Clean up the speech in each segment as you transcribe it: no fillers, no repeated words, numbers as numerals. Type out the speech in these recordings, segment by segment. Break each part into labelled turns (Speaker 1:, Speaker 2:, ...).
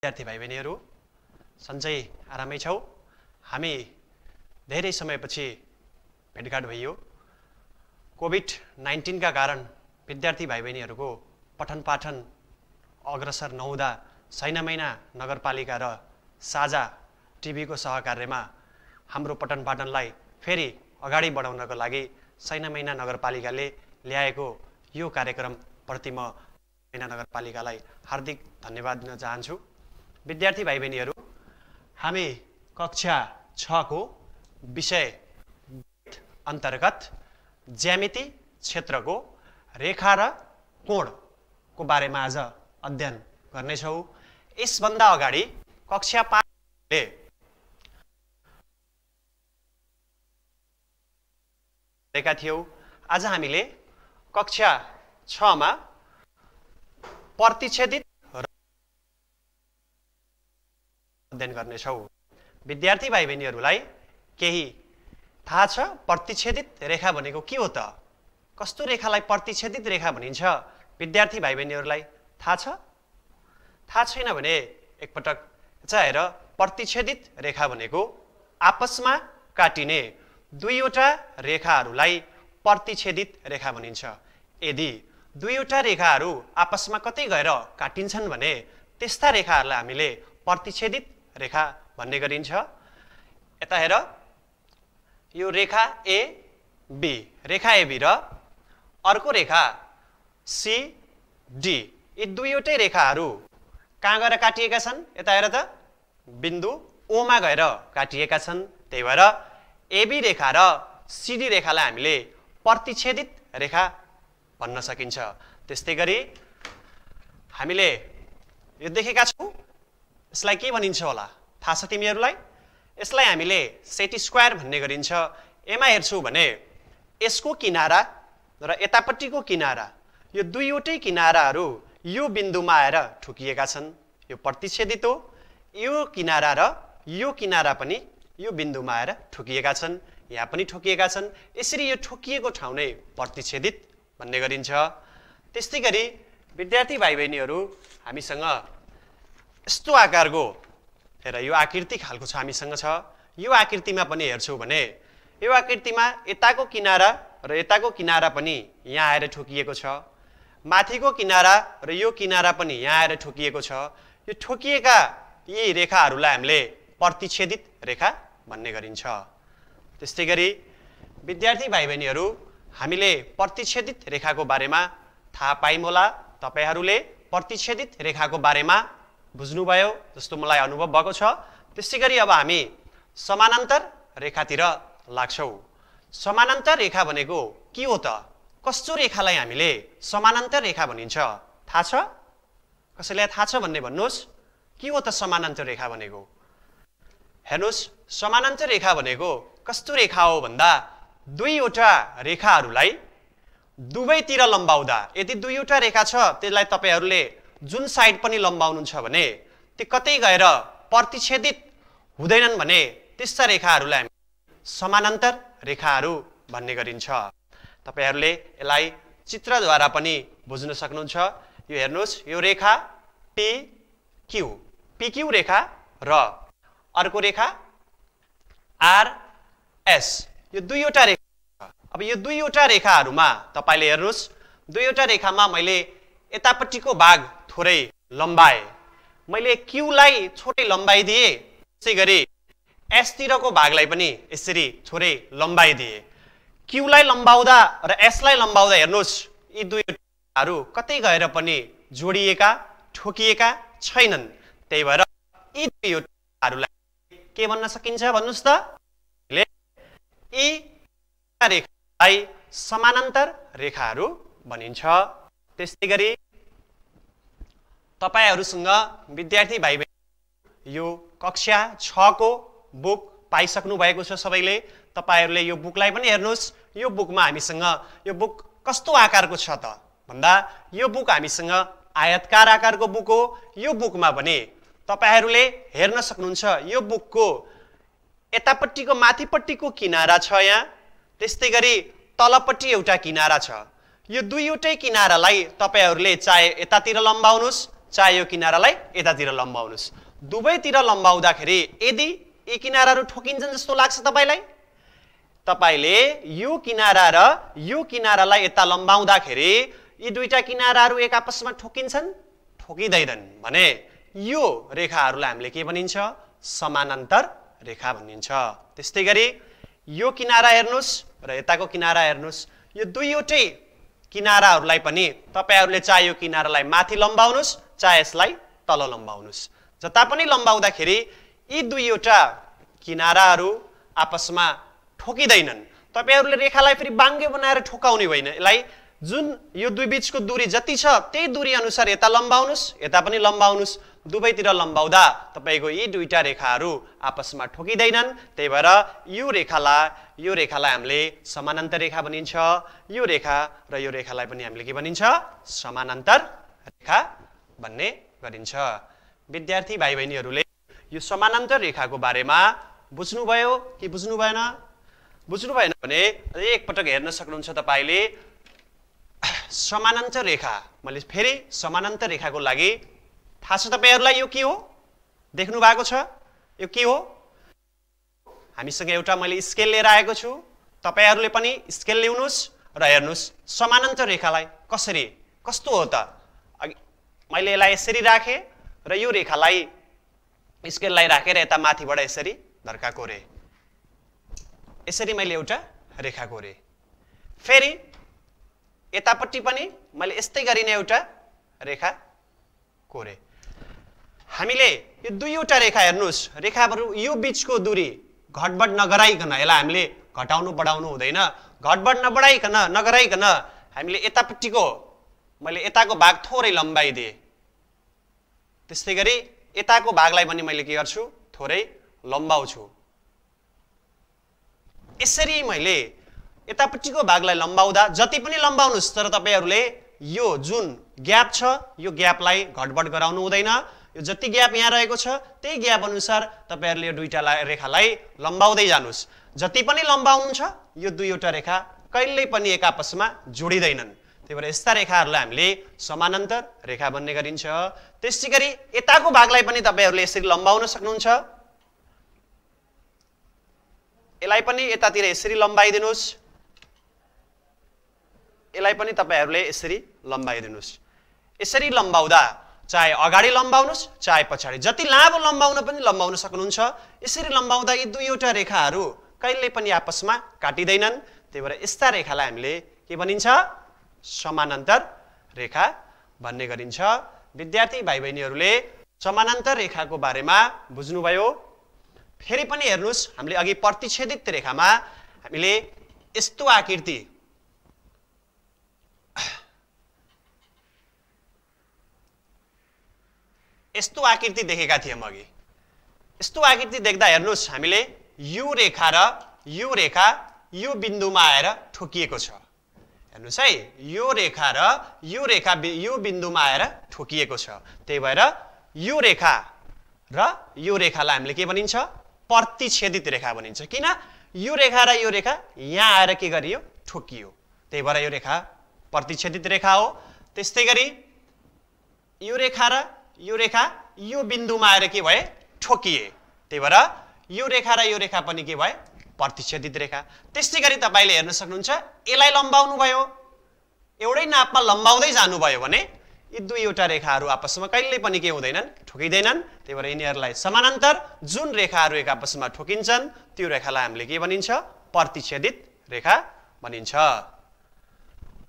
Speaker 1: विद्यार्थी भाइ बहिनीहरू सन्चै आरामै छौ। हामी धेरै समयपछि भेटघाट भइयो। कोभिड-19 का कारण विद्यार्थी भाइ बहिनीहरूको पठन पाठन अग्रसर नहुँदा सैना महिना नगरपालिका र साझा टिभीको सहकार्यमा हाम्रो पठन पाठनलाई फेरि अगाडि बढाउनको लागि सैना महिना नगरपालिकाले ल्याएको यो कार्यक्रम प्रति म सैना नगरपालिकालाई हार्दिक धन्यवाद दिन चाहन्छु। विद्यार्थी भाइ बहिनीहरू, हामी कक्षा 6 को विषय अन्तर्गत ज्यामिति क्षेत्रको रेखा र कोणको बारेमा आज अध्ययन गर्नेछौँ। यसभन्दा अगाडि कक्षा 5 ले गरेका थियौँ। आज हामीले कक्षा 6 मा प्रतिच्छेदित अध्ययन गर्नेछौँ। विद्यार्थी भाइ बहिनीहरूलाई केही थाहा छ प्रतिच्छेदित रेखा भनेको के हो त? कस्तो रेखालाई प्रतिच्छेदित रेखा भनिन्छ? विद्यार्थी भाइ बहिनीहरूलाई थाहा छ? थाहा छैन भने एकपटक हेर, प्रतिच्छेदित रेखा भनेको आपसमा काटिने दुईवटा रेखाहरूलाई प्रतिच्छेदित रेखा भनिन्छ। यदि दुईवटा रेखाहरू आपसमा कतै गएर काटिन्छन् भने त्यस्ता रेखाहरूलाई हामीले प्रतिच्छेदित रेखा भन्ने गरिन्छ। यता हेर, यो रेखा A B, Rekha A B र अर्को रेखा सी डी, यी दुईवटै रेखाहरू कहाँ गएर काटिएका छन्? यता हेर त, बिन्दु ओ मा गएर काटिएका छन्। त्यही भएर एबी रेखा र सिडी रेखालाई हामीले प्रतिच्छेदित रेखा भन्न सकिन्छ। त्यस्तै गरी हामीले यो देखेका छौँ, यसलाई के भनिन्छ होला थाहा छ तिमीहरूलाई? यसलाई हामीले सेट स्क्वायर भन्ने गरिन्छ। एमा हेर्छौ भने यसको किनारा र यतापट्टिको किनारा, यो दुईवटै किनाराहरू यो बिन्दुमा आएर ठोकिएका छन्। यो प्रतिच्छेदित हो। यो किनारा र यो किनारा पनि यो बिन्दुमा आएर ठोकिएका छन्, यहाँ पनि ठोकिएका छन्। यसरी यो ठोकिएको ठाउँ नै प्रतिच्छेदित भन्ने गरिन्छ। त्यस्तै गरी विद्यार्थी भाइ बहिनीहरू, हामीसँग यस्तो आकारको हेर, यो आकृति खालको छ हामीसँग छ। यो आकृतिमा पनि हेर्छौ भने यो आकृतिमा यताको किनारा र यताको किनारा पनि यहाँ आएर ठोकिएको छ। माथिको किनारा र यो किनारा पनि यहाँ आएर ठोकिएको छ। यो ठोकिएका यी रेखाहरूलाई हामीले प्रतिच्छेदित रेखा भन्ने गरिन्छ। त्यस्तै गरी विद्यार्थी भाइ बहिनीहरू, हामीले प्रतिच्छेदित रेखाको बारेमा थाहा पायौँ होला। तपाईहरूले प्रतिच्छेदित रेखाको बारेमा बुझ्नुभयो जस्तो मलाई अनुभव भएको छ। त्यसै गरी अब हामी समानान्तर रेखातिर लाग्छौँ। समानान्तर रेखा भनेको के हो त? कस्तो रेखालाई हामीले समानान्तर रेखा भनिन्छ? थाहा छ? कसैलाई थाहा छ भन्ने भन्नुहोस्। के हो त समानान्तर रेखा भनेको? हेर्नुहोस्, समानान्तर रेखा भनेको कस्तो रेखा हो भन्दा दुईवटा रेखाहरूलाई दुवैतिर लम्बाउँदा, यदि दुईवटा रेखा छ त्यसलाई तपाईहरूले जुन साइड पनि लम्बाउनुहुन्छ भने त्यो कतै गएर प्रतिच्छेदित हुँदैनन् भने त्यस्ता रेखाहरूलाई समानान्तर रेखाहरू भन्ने गरिन्छ। तपाईहरूले यसलाई चित्रद्वारा पनि बुझ्न सक्नुहुन्छ। यो हेर्नुहोस्, यो रेखा PQ रेखा र अर्को रेखा RS, यो दुईवटा रेखा। अब यो दुईवटा रेखाहरूमा तपाईले हेर्नुहोस्, दुईवटा रेखामा मैले यतापट्टिको भाग थोरै लम्बाए, मैले क्यूलाई थोरै लम्बाइदिए, त्यसै गरी एस तिरको भागलाई पनि यसरी थोरै लम्बाइदिए। क्यूलाई लम्बाउँदा र एसलाई लम्बाउँदा हेर्नुहोस्, यी दुईवटाहरू कतै गएर पनि जोडिएका ठोकिएका छैनन्। त्यही भएर यी दुईवटाहरूलाई के भन्न सकिन्छ भन्नुहोस् त? यी रेखालाई समानान्तर रेखाहरू भनिन्छ। त्यस्तै गरी तपाईहरूसँग विद्यार्थी भाइ बहिनी यो कक्षा 6 को बुक पाइसक्नु भएको छ सबैले। तपाईहरूले यो बुकलाई पनि हेर्नुहोस्। यो बुकमा हामीसँग यो बुक कस्तो आकारको छ त भन्दा यो बुक हामीसँग आयतकार आकारको बुक हो। यो बुकमा पनि तपाईहरूले हेर्न सक्नुहुन्छ, यो बुकको यतापट्टिको माथिपट्टिको किनारा छ यहाँ, त्यस्तै गरी तलपट्टि एउटा किनारा छ। यो दुईवटै किनारालाई तपाईहरूले चाहे यतातिर लम्बाउनुहोस् चाहे यो किनारालाई यतातिर लम्बाउनुस्। दुवैतिर लम्बाउँदाखेरि यदि यी किनाराहरू ठोकिन्छन् जस्तो लाग्छ तपाईलाई, तपाईले यो किनारा र यो किनारालाई यता लम्बाउँदाखेरि यी दुईटा किनाराहरू एक आपसमा ठोकिन्छन्? ठोकिँदैनन्। भने यो रेखाहरूलाई हामीले के भनिन्छ? समानान्तर रेखा भनिन्छ। त्यस्तै गरी यो किनारा हेर्नुस् र यताको किनारा हेर्नुस्, यो दुईवटै किनाराहरूलाई पनि तपाईहरूले चाहे यो किनारालाई माथि लम्बाउनुस् चाहे यसलाई तल लम्बाउनुस्, जता पनि लम्बाउँदाखेरि यी दुईवटा किनाराहरू आपसमा ठोकिँदैनन्। तपाईहरूले रेखालाई फेरि बाङ्गे बनाएर ठोकाउने होइन, यसलाई जुन यो दुई बीचको दूरी जति छ त्यही दूरी अनुसार यता लम्बाउनुस् यता पनि लम्बाउनुस्। दुवैतिर लम्बाउँदा तपाईको यी दुईटा रेखाहरू आपसमा ठोकिँदैनन्। त्यही भएर यो रेखालाई हामीले समानान्तर रेखा भनिन्छ। यो रेखा र यो रेखालाई पनि हामीले के भनिन्छ? समानान्तर रेखा भन्ने गरिन्छ। विद्यार्थी भाइ बहिनीहरूले यो समानान्तर रेखाको बारेमा बुझ्नुभयो कि बुझ्नु भएन? बुझ्नु भएन भने एकपटक हेर्न सक्नुहुन्छ तपाईले। समानान्तर रेखा, मैले फेरि समानान्तर रेखाको लागि थाहा छ तपाईहरूलाई यो के हो? देख्नु भएको छ यो के हो? हामीसँग एउटा मैले स्केल लिएर आएको छु, तपाईहरूले पनि स्केल ल्याउनुस् र हेर्नुस् समानान्तर रेखालाई कसरी कस्तो हो त। मैले यसलाई यसरी राखेँ र यो रेखालाई स्केललाई राखेर यता माथिबाट यसरी धर्का कोरे, यसरी मैले एउटा रेखा कोरे। फेरि यतापट्टि पनि मैले यस्तै गरिने एउटा रेखा कोरे। हामीले यो दुईवटा रेखा हेर्नुस्, रेखाहरू यो बीचको दूरी घटबड नगराइकन यसलाई हामीले घटाउनु बढाउनु हुँदैन। घटबड नगराइकन हामीले यतापट्टिको मैले यताको भाग थोरै लम्बाइदिए, त्यस्तै गरी यताको भागलाई पनि मैले के गर्छु? थोरै लम्बाउँछु। यसरी मैले यतापट्टिको भागलाई लम्बाउँदा जति पनि लम्बाउनुस्, तर तपाईहरूले यो जुन ग्याप छ यो ग्यापलाई घटबड गराउनु हुँदैन। यो जति ग्याप यहाँ रहेको छ त्यही ग्याप अनुसार तपाईहरूले यो दुईटा रेखालाई लम्बाउँदै जानुस्। जति पनि लम्बाउनुहुन्छ यो दुईवटा रेखा कहिल्यै पनि एक आपसमा जोडिँदैनन्। त्यही भएर यस्ता रेखाहरूलाई हामीले समानान्तर रेखा भन्ने गरिन्छ। त्यसै गरी यताको भागलाई पनि तपाईहरूले यसरी लम्बाउन सक्नुहुन्छ। यसलाई पनि यतातिर यसरी लम्बाइदिनुस्, यसलाई पनि तपाईहरूले यसरी लम्बाइदिनुस्। यसरी लम्बाउँदा चाहे अगाडि लम्बाउनुस् चाहे पछाडि जति लामो लम्बाउन पनि लम्बाउन सक्नुहुन्छ। यसरी लम्बाउँदा यी दुईवटा रेखाहरू कहिल्यै पनि आपसमा काटिँदैनन्। त्यही भएर यस्ता रेखालाई हामीले के भनिन्छ? समानान्तर रेखा भन्ने गरिन्छ। विद्यार्थी भाइ बहिनीहरूले समानान्तर रेखाको बारेमा बुझ्नुभयो। फेरि पनि हेर्नुस्, हामीले अघि प्रतिच्छेदित रेखामा हामीले यस्तो आकृति देखेका थियौँ अघि। यस्तो आकृति देख्दा हेर्नुस्, हामीले यो रेखा र यो रेखा यो बिन्दुमा आएर ठोकिएको छ। हेर्नुस् है, यो रेखा र यो रेखा यो बिन्दुमा आएर ठोकिएको छ। त्यही भएर यो रेखा र यो रेखालाई हामीले के भनिन्छ? प्रतिच्छेदित रेखा भनिन्छ। किन? यो रेखा र यो रेखा यहाँ आएर के गरियो? ठोकियो। त्यही भएर यो रेखा प्रतिच्छेदित रेखा हो। त्यस्तै गरी यो रेखा र यो रेखा यो बिन्दुमा आएर के भए? ठोकिए। त्यही भएर यो रेखा र यो रेखा पनि के भए? प्रतिच्छेदित रेखा। त्यस्तै गरी तपाईले हेर्न सक्नुहुन्छ, यसलाई लम्बाउनु भयो, एउटै नापमा लम्बाउँदै जानुभयो भने यी दुईवटा रेखाहरू आपसमा कहिल्यै पनि के हुँदैनन्? ठोकिँदैनन्। त्यही भएर यिनीहरूलाई समानान्तर जुन रेखाहरू एक आपसमा ठोकिन्छन् त्यो रेखालाई हामीले के भनिन्छ? प्रतिच्छेदित रेखा भनिन्छ।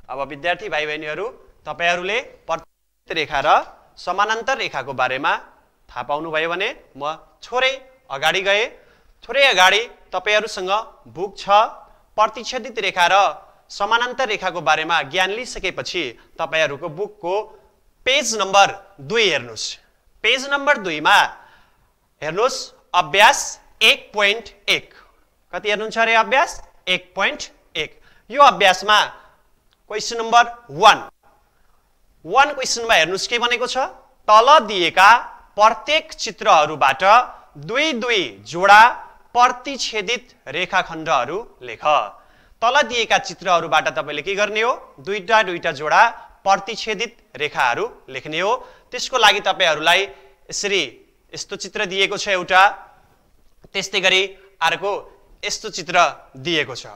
Speaker 1: अब विद्यार्थी भाइ बहिनीहरू, तपाईहरूले प्रतिच्छेदित रेखा र समानान्तर रेखाको बारेमा थाहा पाउनुभयो भने म थोरै अगाडि गए। थोरै अगाडि तपाईहरूसँग बुक छ। प्रतिच्छेदित रेखा र समानान्तर रेखाको बारेमा ज्ञान लिइसकेपछि तपाईहरूको बुकको पेज नम्बर 2 हेर्नुस्। पेज नम्बर 2 मा हेर्नुस् अभ्यास 1.1। कति हेर्नुहुन्छ अरे? अभ्यास 1.1। यो अभ्यासमा क्वेशन नम्बर 1 क्वेशनमा हेर्नुस् के भनेको छ? तल दिएका प्रत्येक चित्रहरूबाट दुई जोडा प्रतिच्छेदित रेखाखण्डहरू लेख। तल दिएका चित्रहरूबाट तपाईले के गर्ने हो? दुईटा जोडा प्रतिच्छेदित रेखाहरू लेख्ने हो। त्यसको लागि तपाईहरूलाई यसरी यस्तो चित्र दिएको छ एउटा, त्यस्तै गरी अर्को यस्तो चित्र दिएको छ।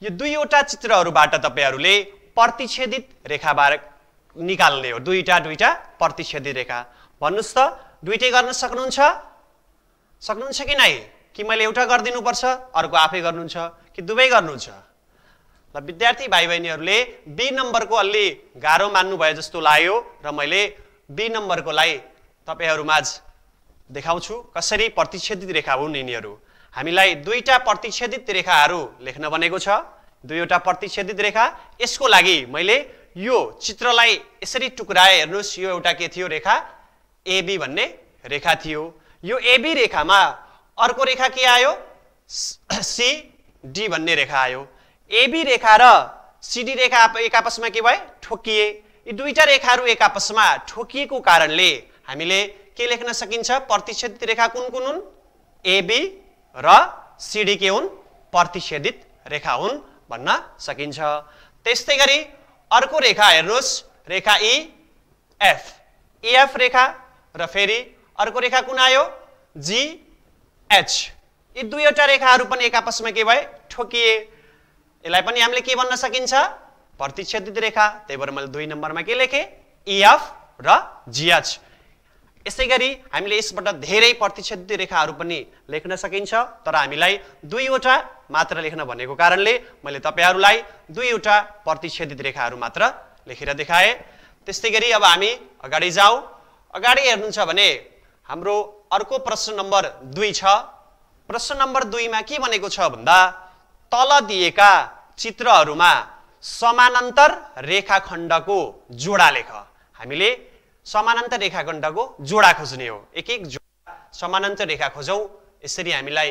Speaker 1: यो दुईवटा चित्रहरूबाट तपाईहरूले प्रतिच्छेदित रेखा निकाल्ने हो। दुईटा प्रतिच्छेदित रेखा। भन्नुस् त दुईटै गर्न सक्नुहुन्छ कि नै? कि मैले एउटा गरिदिनु पर्छ, अर्को आफै गर्नुहुन्छ कि दुवै गर्नुहुन्छ? ल विद्यार्थी भाइ बहिनीहरूले बी नम्बरको अलि गाह्रो मान्नु भयो जस्तो लाग्यो र मैले बी नम्बरकोलाई तपाईहरुमाझ देखाउँछु कसरी प्रतिच्छेदित रेखा हुन् यिनीहरू। हामीलाई दुईटा प्रतिच्छेदित रेखाहरू लेख्न भनेको छ, दुईवटा प्रतिच्छेदित रेखा। यसको लागि मैले यो चित्रलाई यसरी टुक्राए। हेर्नुस्, यो एउटा के थियो? रेखा एबी भन्ने रेखा थियो। यो एबी रेखामा अर्को रेखा के आयो? सीडी भन्ने रेखा आयो। एबी रेखा र सीडी रेखा एक आपसमा के भए? ठोकिए। यी दुईटा रेखाहरू एक आपसमा ठोकिएको कारणले हामीले के लेख्न सकिन्छ? प्रतिच्छेदित रेखा कुन कुन हुन्? एबी र सीडी के हुन्? प्रतिच्छेदित रेखा हुन् भन्न सकिन्छ। त्यस्तै गरी अर्को रेखा हेर्नुस्, रेखा इएफ। इएफ रेखा र फेरि अर्को रेखा कुन आयो? जीएच। यी दुईवटा रेखाहरू पनि एक आपसमा के भए? ठोकिए। यसलाई पनि हामीले के भन्न सकिन्छ? प्रतिच्छेदित रेखा। त्यही भएर मैले 2 नम्बरमा के लेखे? इएफ र जीएच। यसै गरी हामीले यसबाट धेरै प्रतिच्छेदित रेखाहरू पनि लेख्न सकिन्छ, तर हामीलाई दुईवटा मात्र लेख्न भनेको कारणले मैले तपाईहरुलाई दुईवटा प्रतिच्छेदित रेखाहरू मात्र लेखेर देखाए। त्यस्तै गरी अब हामी अगाडि जाऊ। अगाडि हेर्नुहुन्छ भने हाम्रो अर्को प्रश्न नम्बर 2 छ। प्रश्न नम्बर 2 मा के भनेको छ भन्दा तल दिएका चित्रहरूमा समानान्तर रेखाखण्डको जोडा लेख। हामीले समानान्तर रेखाखण्डको जोडा खोज्ने हो। एक एक जोडा समानान्तर रेखा खोजौं। यसरी हामीलाई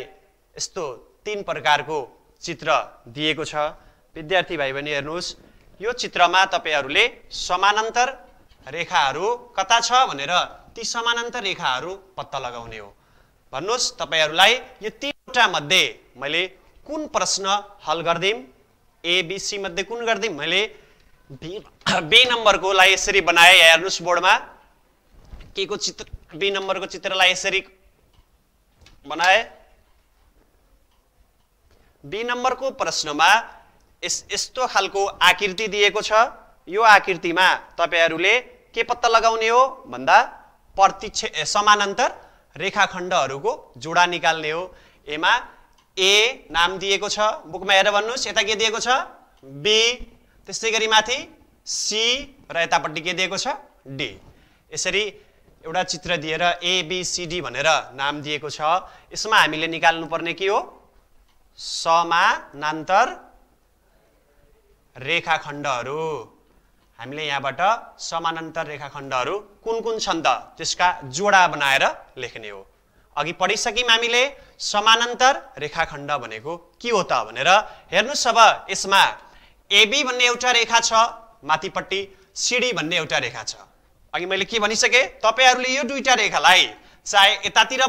Speaker 1: यस्तो 3 प्रकारको चित्र दिएको छ। विद्यार्थी भाइ बहिनी हेर्नुस्, यो चित्रमा तपाईहरुले समानान्तर रेखाहरू कता छ भनेर ती समानान्तर रेखाहरू पत्ता लगाउने हो। भन्नुस् तपाईहरुलाई यो 3वटा मध्ये मैले कुन प्रश्न हल गर्दिम? ए बी सी मध्ये कुन गर्दिम? मैले बी नम्बरको लाई यसरी बनाए। हेर्नुस् बोर्डमा के को चित्र? बी नम्बरको चित्रलाई यसरी बनाए। बी नम्बरको प्रश्नमा यस्तो खालको आकृति दिएको छ। यो आकृतिमा तपाईहरुले के पत्ता लगाउने हो भन्दा समानान्तर रेखाखण्डहरूको जोडा निकाल्ने हो। एमा ए नाम दिएको छ, बुकमा हेरेर भन्नुस्। यता के दिएको छ? बी। त्यसै गरी माथि सी र यतापट्टि के दिएको छ? डी। यसरी एउटा चित्र दिएर ए बी सी डी भनेर नाम दिएको छ। यसमा हामीले निकाल्नु पर्ने के हो? समानान्तर रेखाखण्डहरू। हामीले यहाँबाट समानान्तर रेखाखण्डहरू कुन कुन छन् त त्यसका जोडा बनाएर लेख्ने हो। अघि पढिसक्यौं हामीले समानान्तर रेखाखण्ड भनेको के हो त भनेर। हेर्नुस्, अब यसमा एबी भन्ने एउटा रेखा छ, माथिपट्टि सीडी भन्ने एउटा रेखा छ। अघि मैले के भनिसके? तपाईहरुले यो दुईटा रेखालाई चाहे यतातिर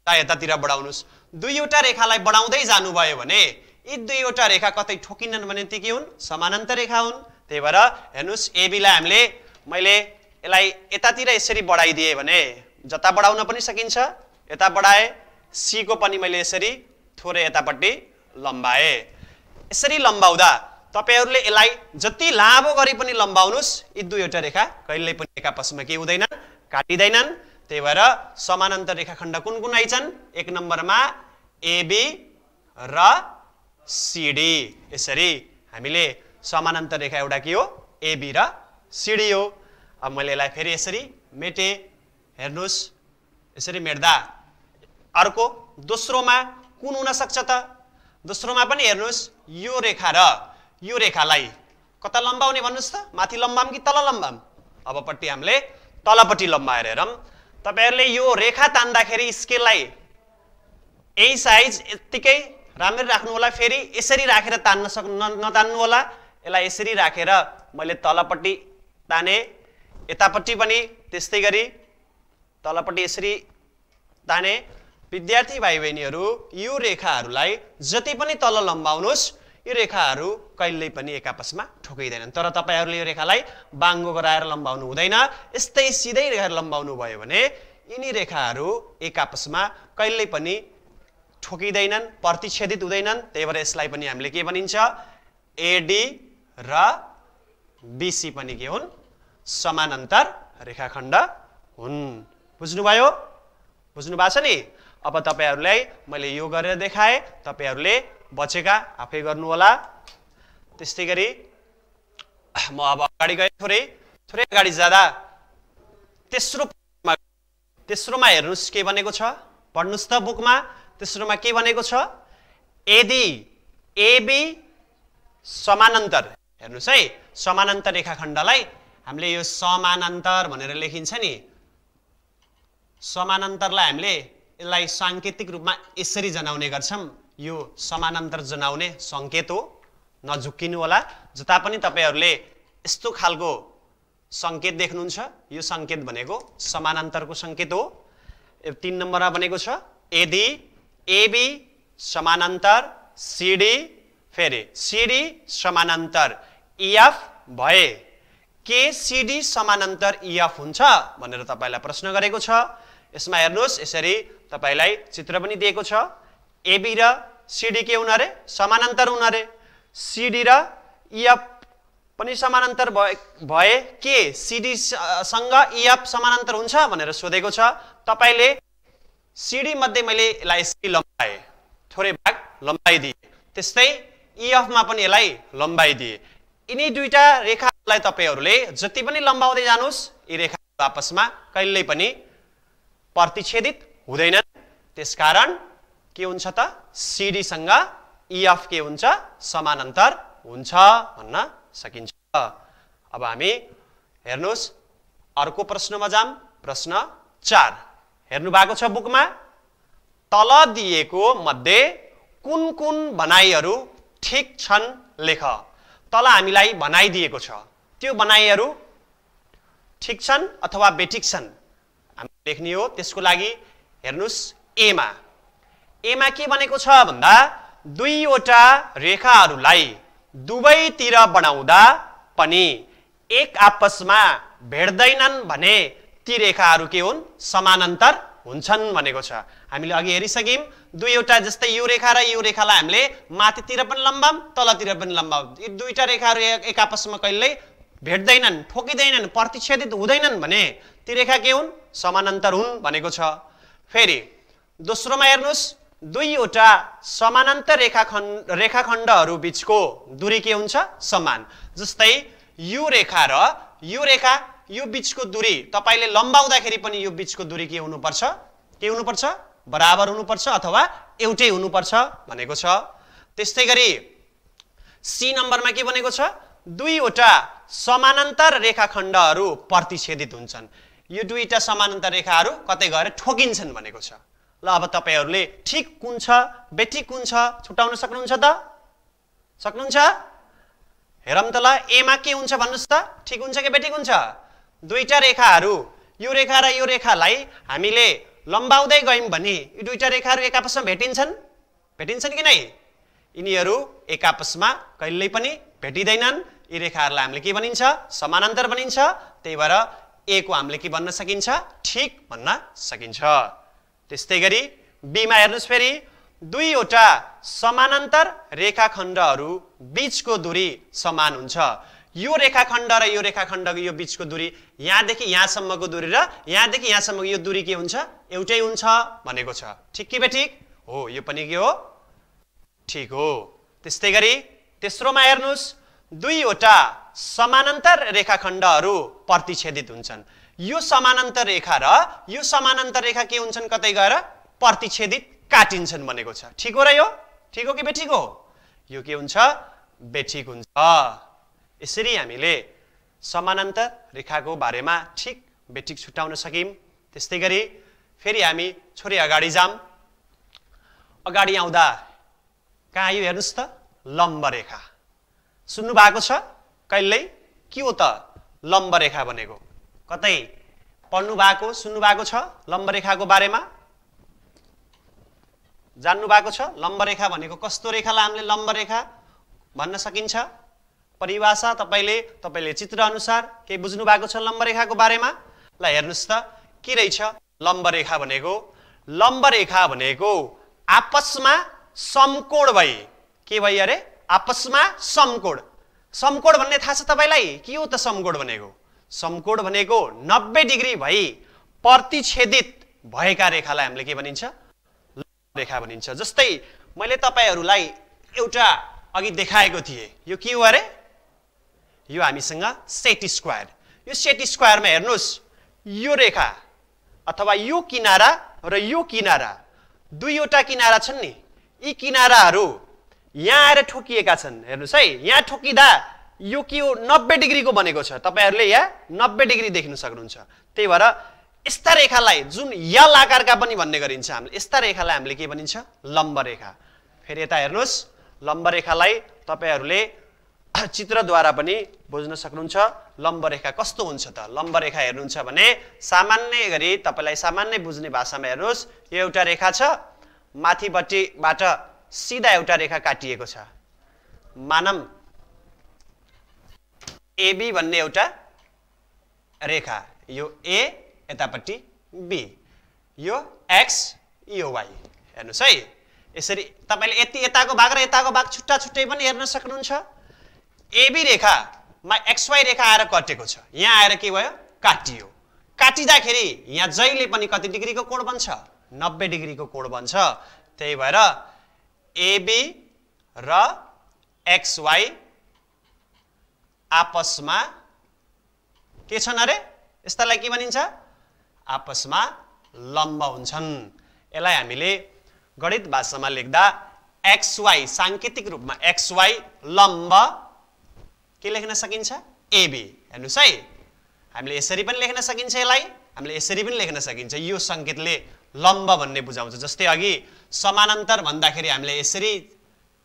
Speaker 1: चाहे यतातिर बढाउनुस्, दुईवटा रेखालाई बढाउँदै जानुभयो भने यी दुईवटा रेखा कतै ठोकिनन् भने ती के हुन्? समानान्तर रेखा हुन्। त्यही भएर हेर्नुस्, एबी लाई मैले यसलाई यतातिर यसरी बढाइदिए भने जता बढाउन पनि सकिन्छ। यता बढाए। सी को पनि मैले यसरी थोरै यतापट्टि लम्बाए। यसरी लम्बाउँदा तपाईहरुले यसलाई जति लामो गरी पनि लम्बाउनुस्, यी दुईवटा रेखा कहिल्यै पनि एक आपसमा के हुँदैनन्? काटिदैनन्। त्यही भएर समानान्तर रेखाखण्ड कुन कुन आइछन्? 1 नम्बरमा एबी र सीडी। यसरी हामीले समानान्तर रेखा एउटा के हो? एबी र सीडी हो। अब मैले यसलाई फेरि यसरी मेटे। हेर्नुस्, यसरी मेट्दा अर्को दोस्रोमा कुन हुन सक्छ त? दोस्रोमा पनि हेर्नुस्, यो रेखा र यो रेखालाई कता लम्बाउने भन्नुस् त? माथि लम्बाम कि तल लम्बाम? अबपट्टि हामीले तलपट्टि लम्बाएर हेरौँ। तपाईहरुले यो रेखा तान्दाखेरि स्केललाई यही साइज यतिकै राम्ररी राख्नु होला। फेरि यसरी राखेर तान्न नतान्नु होला। यसलाई यसरी राखेर मैले तलपट्टि ताने, यतापट्टि पनि त्यस्तै गरी तलपट्टि यसरी ताने। विद्यार्थी भाइ बहिनीहरू, यो रेखाहरूलाई जति पनि तल लम्बाउनुस्, यो रेखाहरू कहिल्यै पनि एक आपसमा ठोकिँदैनन्। तर तपाईहरुले यो रेखालाई बाङ्गो गराएर लम्बाउनु हुँदैन। यस्तै सिधै रेखा लम्बाउनु भयो भने यिनी रेखाहरू एक आपसमा कहिल्यै पनि ठोकिँदैनन्, प्रतिच्छेदित हुँदैनन्। त्यही भएर यसलाई पनि हामीले के भनिन्छ, एडी र बीसी पनि के हुन्, समानान्तर रेखाखण्ड हुन्। बुझ्नुभयो? बुझ्नु भएको छ नि? अब तपाईहरुलाई मैले यो गरेर देखाए, तपाईहरुले बचेका आफै गर्नु होला। त्यस्तै गरी म अब अगाडि गए, थोरै अगाडि जाँदा तेस्रोमा हेर्नुस् के भनेको छ, पढ्नुस् त बुकमा। तेस्रोमा के भनेको छ, यदि एबी समानान्तर, हेर्नुस् है, समानान्तर रेखाखण्डलाई हामीले यो समानान्तर भनेर लेखिन्छ नि, समानान्तरलाई हामीले यसलाई सांकेतिक रूपमा यसरी जनाउने गर्छौं। यो समानान्तर जनाउने संकेत हो, नझुक्किनु होला। जता पनि तपाईहरुले यस्तो खालको संकेत देख्नुहुन्छ, यो संकेत भनेको समानान्तरको संकेत हो। 3 नम्बरमा भनेको छ, यदि एबी समानान्तर सीडी, फेरि सीडी समानान्तर ईएफ भए के सीडी समानान्तर ईएफ हुन्छ भनेर तपाईलाई प्रश्न गरेको छ। यसमा हेर्नुस्, यसरी तपाईलाई चित्र पनि दिएको छ। एबी र सीडी के हुन रे, समानान्तर हुन रे। सीडी र ईएफ पनि समानान्तर भए के सीडी सँग ईएफ समानान्तर हुन्छ भनेर सोधेको छ। तपाईले सीडी मध्ये मैले यसलाई यसरी लम्बाए, थोरै भाग लम्बाइदिए, त्यस्तै ईएफ मा पनि यसलाई लम्बाइदिए। यिनी दुईटा रेखालाई तपाईहरुले जति पनि लम्बाउँदै जानुस्, यी रेखाहरू आपसमा कहिल्यै पनि प्रतिच्छेदित हुँदैनन्। त्यसकारण के हुन्छ त, सीडी सँग ईएफ के हुन्छ, समानान्तर हुन्छ भन्न सकिन्छ। अब हामी हेर्नुस् अर्को प्रश्नमा जाम। प्रश्न 4 हेर्नु भएको छ बुकमा। तल दिएको मध्ये कुन कुन भनाइहरू ठिक छन् लेख। तल हामीलाई भनाइ दिएको छ, त्यो भनाइहरू ठिक छन् अथवा बेठिक छन् हामी लेख्ने हो। त्यसको लागि हेर्नुस् एमा के भनेको छ भन्दा, दुईवटा रेखाहरूलाई दुवैतिर बनाउँदा पनि एक आपसमा भेट्दैनन् भने ती रेखाहरू के हुन्, समानान्तर हुन्छन् भनेको छ। हामीले अघि हेरिसक्यौं, दुईवटा जस्तै यो रेखा र यो रेखालाई हामीले माथितिर पनि लम्बाम, तलतिर पनि लम्बाम। यी दुईटा रेखाहरू एक आपसमा कहिल्यै भेट्दैनन्, ठोकिँदैनन्, प्रतिच्छेदित हुँदैनन् भने ती रेखा के हुन्, समानान्तर हुन् भनेको छ। फेरि दोस्रोमा हेर्नुस्, दुईवटा समानान्तर रेखाखण्डहरू बीचको दूरी के हुन्छ, समान। जस्तै यो रेखा र यो रेखा, यो बीचको दूरी तपाईले लम्बाउँदाखेरि पनि यो बीचको दूरी के हुनुपर्छ, बराबर हुनुपर्छ अथवा एउटै हुनुपर्छ भनेको छ। त्यस्तै गरी सी नम्बरमा के भनेको छ, दुईवटा समानान्तर रेखाखण्डहरू प्रतिच्छेदित हुन्छन्। यो दुईटा समानान्तर रेखाहरू कतै गएर ठोकिन्छन् भनेको छ। ल अब तपाईहरुले ठिक कुन छ, बेठिक कुन छ छुटाउन सक्नुहुन्छ त? सक्नुहुन्छ? हेरौँ त ल, एमा के हुन्छ भन्नुस् त, ठिक हुन्छ कि बेठिक हुन्छ? दुईटा रेखाहरू, यो रेखा र यो रेखालाई हामीले लम्बाउँदै गयौं भने यो दुईटा रेखाहरू एक आपसमा भेटिन्छन् कि नै? यिनीहरू एक आपसमा कहिल्यै पनि भेटिँदैनन्। यी रेखाहरूलाई हामीले के भनिन्छ, समानान्तर भनिन्छ। त्यही भएर ए को हामीले के भन्न सकिन्छ, ठिक भन्न सकिन्छ। त्यस्तै गरी बीमा हेर्नुस्, फेरि दुईवटा समानान्तर रेखाखण्डहरू बीचको दूरी समान हुन्छ। यो रेखाखण्ड र यो रेखाखण्डको यो बीचको दूरी, यहाँदेखि यहाँसम्मको दूरी र यहाँदेखि यहाँसम्मको यो दूरी के हुन्छ, एउटै हुन्छ भनेको छ। ठिक कि बेठिक हो? यो पनि के हो, ठिक हो। त्यस्तै गरी तेस्रोमा हेर्नुस्, दुईवटा समानान्तर रेखाखण्डहरू प्रतिच्छेदित हुन्छन्। यो समानान्तर रेखा र यो समानान्तर रेखा के हुन्छन्, कतै गएर प्रतिच्छेदित काटिन्छन् भनेको छ। ठिक हो र यो? ठिक हो कि बेठिक हो? यो के हुन्छ, बेठिक हुन्छ। यसरी हामीले समानान्तर रेखाको बारेमा ठिक बेठिक छुटाउन सक्यौं। त्यस्तै गरी फेरि हामी छोरी अगाडि जाम। अगाडि आउँदा कहाँ आयो हेर्नुस् त, लम्ब रेखा। सुन्नु भएको छ कहिल्यै, के हो त लम्ब रेखा भनेको? कतै पढ्नु भएको, सुन्नु भएको छ लम्ब रेखाको बारेमा? जान्नु भएको छ लम्ब रेखा भनेको कस्तो रेखालाई हामीले लम्ब रेखा, भन्न सकिन्छ। परिभाषा तपाईले चित्र अनुसार के बुझ्नु भएको छ लम्ब रेखाको बारेमा? ल हेर्नुस् त के रहेछ लम्ब रेखा भनेको? लम्ब रेखा भनेको आपसमा समकोण भई के भई अरे आपसमा समकोण। समकोण भन्ने थाहा छ तपाईलाई? के हो त समकोण भनेको? समकोण भनेको 90 डिग्री भई प्रतिच्छेदित भएका रेखालाई हामीले के भनिन्छ? लम्ब रेखा भनिन्छ। जस्तै मैले तपाईहरुलाई एउटा अघि देखाएको थिए, यो के हो अरे? यो हामीसँग सेट स्क्वायर। यो सेट स्क्वायरमा हेर्नुस्, यो रेखा अथवा यो किनारा र यो किनारा, दुईवटा किनारा छन् नि, यी किनाराहरू यहाँ आएर ठोकिएका छन्। हेर्नुस् है, यहाँ ठोकिदा यो के हो 90 डिग्रीको बनेको छ। तपाईहरुले यहाँ 90 डिग्री देख्न सक्नुहुन्छ। त्यही भएर यस्ता रेखालाई जुन यल आकारका पनि भन्ने गरिन्छ हामीले, यस्ता रेखालाई हामीले के भनिन्छ? लम्ब रेखा। फेरि यता हेर्नुस्, लम्ब रेखालाई तपाईहरुले चित्रद्वारा पनि बुझ्न सक्नुहुन्छ। लम्ब रेखा कस्तो हुन्छ त? लम्ब रेखा हेर्नुहुन्छ भने सामान्य गरी तपाईलाई सामान्य बुझ्ने भाषामा हेर्नुस्, यो एउटा रेखा छ, माथिपट्टिबाट सिधा एउटा रेखा काटिएको छ। मानम एबी भन्ने एउटा रेखा, यो ए यतापट्टि बी, यो एक्स यो वाई। हेर्नुस् है, यसरी तपाईले यति यताको भाग र यताको भाग छुट्टा छुट्टै पनि हेर्न सक्नुहुन्छ। एबी रेखामा एक्सवाई रेखा आएर कटेको छ, यहाँ आएर के भयो? काटियो। काटिँदाखेरि यहाँ जहिले पनि कति डिग्रीको कोण बन्छ? 90 डिग्रीको कोण बन्छ। त्यही भएर एबी र एक्सवाई आपसमा के छन् अरे? यस्तालाई के भनिन्छ? आपसमा लम्ब हुन्छन्। यसलाई हामीले गणित भाषामा लेख्दा एक्सवाई, सांकेतिक रूपमा एक्सवाई लम्ब के लेख्न सकिन्छ? एबी। हेर्नुस् है, हामीले यसरी पनि लेख्न सकिन्छ, यसलाई हामीले यसरी पनि लेख्न सकिन्छ। यो संकेतले लम्ब भन्ने बुझाउँछ। जस्तै अघि समानान्तर भन्दाखेरि हामीले यसरी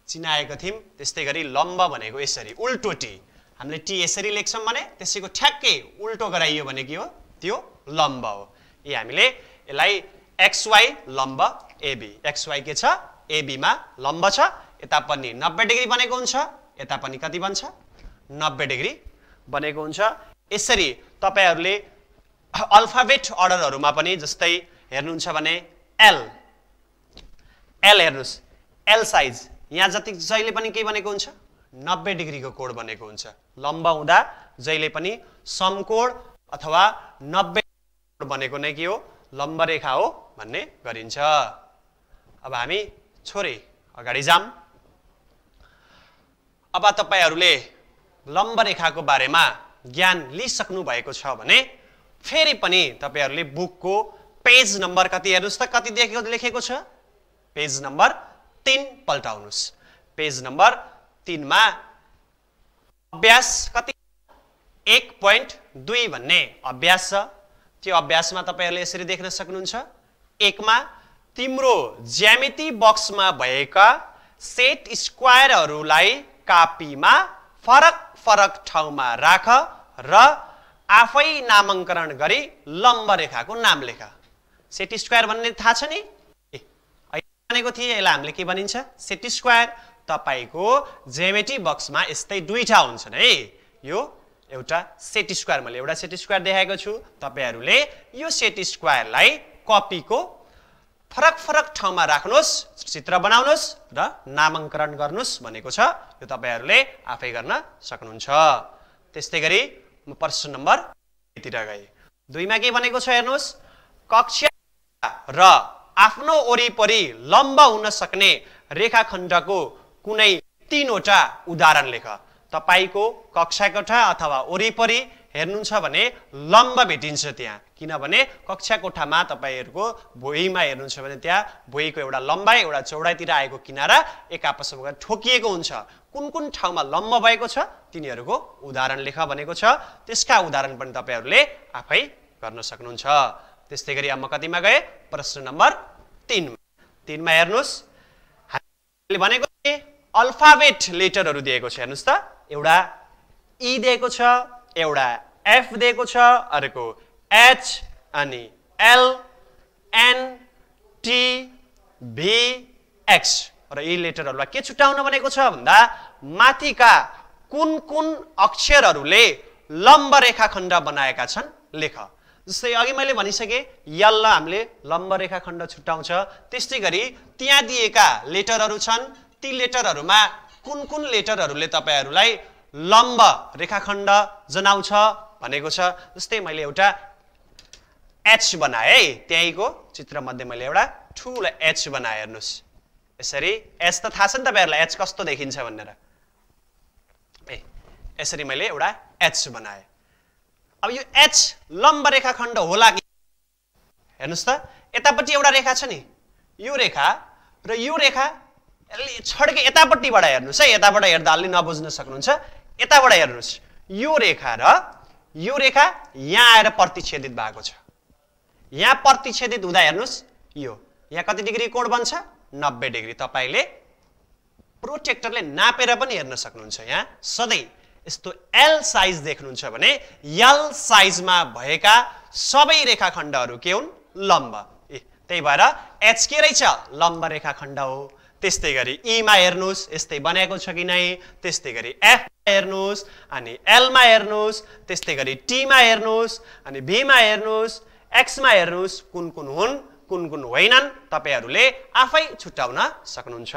Speaker 1: चिनाएको थियौं, त्यस्तै गरी लम्ब भनेको यसरी उल्टोटी हामीले टी यसरी लेख्छौं भने त्यसैको ठ्याक्कै उल्टो गराइयो भने के हो? त्यो लम्ब हो। यी हामीले यसलाई एक्सवाई लम्ब एबी, एक्सवाई के छ? एबी मा लम्ब छ। यता पनि 90 डिग्री बनेको हुन्छ, यता पनि कति बन्छ? 90 डिग्री बनेको हुन्छ। यसरी तपाईहरुले अल्फाबेट अर्डरहरुमा पनि जस्तै हेर्नुहुन्छ भने एल हेर्नुस्, एल साइज यहाँ जति जहिले पनि के बनेको हुन्छ? 90 डिग्रीको कोण बनेको हुन्छ। लम्ब हुँदा जहिले पनि समकोण अथवा 90 कोण बनेको नै के हो? लम्ब रेखा हो भन्ने गरिन्छ। अब हामी छोरी अगाडि जाम। अब तपाईहरुले लम्ब रेखाको बारेमा ज्ञान लिइसक्नु भएको छ भने फेरि पनि तपाईहरुले बुकको पेज नम्बर कति हेर्नुस् त, कति लेखेको छ? Page number 3 पल्टाउनुस्। पेज नम्बर 3 मा अभ्यास कति? 1.2 भन्ने अभ्यास छ। त्यो अभ्यासमा तपाईहरुले यसरी देख्न सक्नुहुन्छ। 1 मा तिम्रो ज्यामिति बक्समा भएका सेट स्क्वायरहरूलाई कापीमा फरक फरक ठाउँमा राख र आफै नामाङ्करण गरी लम्ब रेखाको नाम लेख। सेट स्क्वायर भन्ने थाहा छ नि? भनेको थिए, यसलाई हामीले के भनिन्छ? Set square. तपाईको ज्यामिति बक्समा यस्तै दुईटा हुन्छन् है। यो एउटा सेट स्क्वायर, मैले एउटा सेट स्क्वायर देखाएको छु। तपाईहरुले यो सेट स्क्वायरलाई कपीको फरक फरक ठाउँमा राख्नुस्, चित्र बनाउनुस् र नामाङ्करण गर्नुस् भनेको छ। यो तपाईहरुले आफै गर्न सक्नुहुन्छ। त्यस्तै गरी म प्रश्न नम्बर 2 तिर गए। 2 मा के भनेको छ हेर्नुस्, कक्षा र आफ्नो वरिपरि लम्ब हुन सक्ने रेखाखण्डको कुनै 3 वटा उदाहरण लेख। तपाईको कक्षा कोठा अथवा वरिपरि हेर्नुहुन्छ भने लम्ब भेटिन्छ त्यहाँ, किनभने कक्षा कोठामा तपाईहरुको भुइँमा हेर्नुहुन्छ भने त्यहाँ भुइँको एउटा लम्बाई एउटा चौडाइतिर आएको किनारा एक आपसमा ठोकिएको हुन्छ। कुन कुन ठाउँमा लम्ब भएको छ तिनीहरुको उदाहरण लेख भनेको छ। त्यसका उदाहरण पनि तपाईहरुले आफै गर्न सक्नुहुन्छ। त्यस्तै गरी अब म कतिमा गए? प्रश्न नम्बर 3 मा। 3 मा हेर्नुस्, हामीले भनेको थिए अल्फाबेट लेटरहरु दिएको छ। हेर्नुस् त, एउटा ई दिएको छ, एउटा एफ दिएको छ, अर्को एच अनि L N T V X र यी लेटरहरुलाई के छुट्याउन भनेको छ भन्दा माथिका कुन कुन अक्षरहरूले लम्ब रेखाखण्ड बनाएका छन् लेख। जस्तै अघि मैले भनिसके यललाई हामीले लम्ब रेखाखण्ड छुट्याउँछ। त्यस्तै गरी त्यहाँ दिएका लेटरहरू छन्, ती लेटरहरूमा कुन कुन लेटरहरूले तपाईहरूलाई लम्ब रेखाखण्ड जनाउँछ भनेको छ। जस्तै मैले एउटा एच बनाए है, त्यहीँको चित्र मध्ये मैले एउटा ठुलो एच बनाए। हेर्नुस् यसरी, एच त थाहा छ नि तपाईहरूलाई एच कस्तो देखिन्छ भनेर। यसरी मैले एउटा एच बनाए। अब यो एच लम्ब रेखाखण्ड होला कि? हेर्नुस् त यतापट्टि एउटा रेखा छ नि, यो रेखा र यो रेखा छड्के यतापट्टिबाट हेर्नुस् है, यताबाट हेर्दा अलि नबुझ्न सक्नुहुन्छ। यताबाट हेर्नुस् यो रेखा र यो रेखा यहाँ आएर प्रतिच्छेदित भएको छ। यहाँ प्रतिच्छेदित हुँदा हेर्नुस् यो यहाँ कति डिग्री कोण बन्छ? 90 डिग्री। तपाईले प्रोटेक्टरले नापेर पनि हेर्न सक्नुहुन्छ। यहाँ सधैँ यस्तो एल साइज देख्नुहुन्छ भने एल साइजमा भएका सबै रेखाखण्डहरू के हुन्? लम्ब। त्यही भएर एच के रहेछ? लम्ब रेखाखण्ड हो। त्यस्तै गरी ई मा हेर्नुस् यस्तै बनेको छ कि नै, त्यस्तै गरी एफ मा हेर्नुस्, अनि एल मा हेर्नुस्, त्यस्तै गरी टी मा हेर्नुस्, अनि भी मा हेर्नुस्, एक्स मा हेर्नुस्, कुन कुन हुन् कुन कुन होइनन् तपाईहरूले आफै छुट्याउन सक्नुहुन्छ।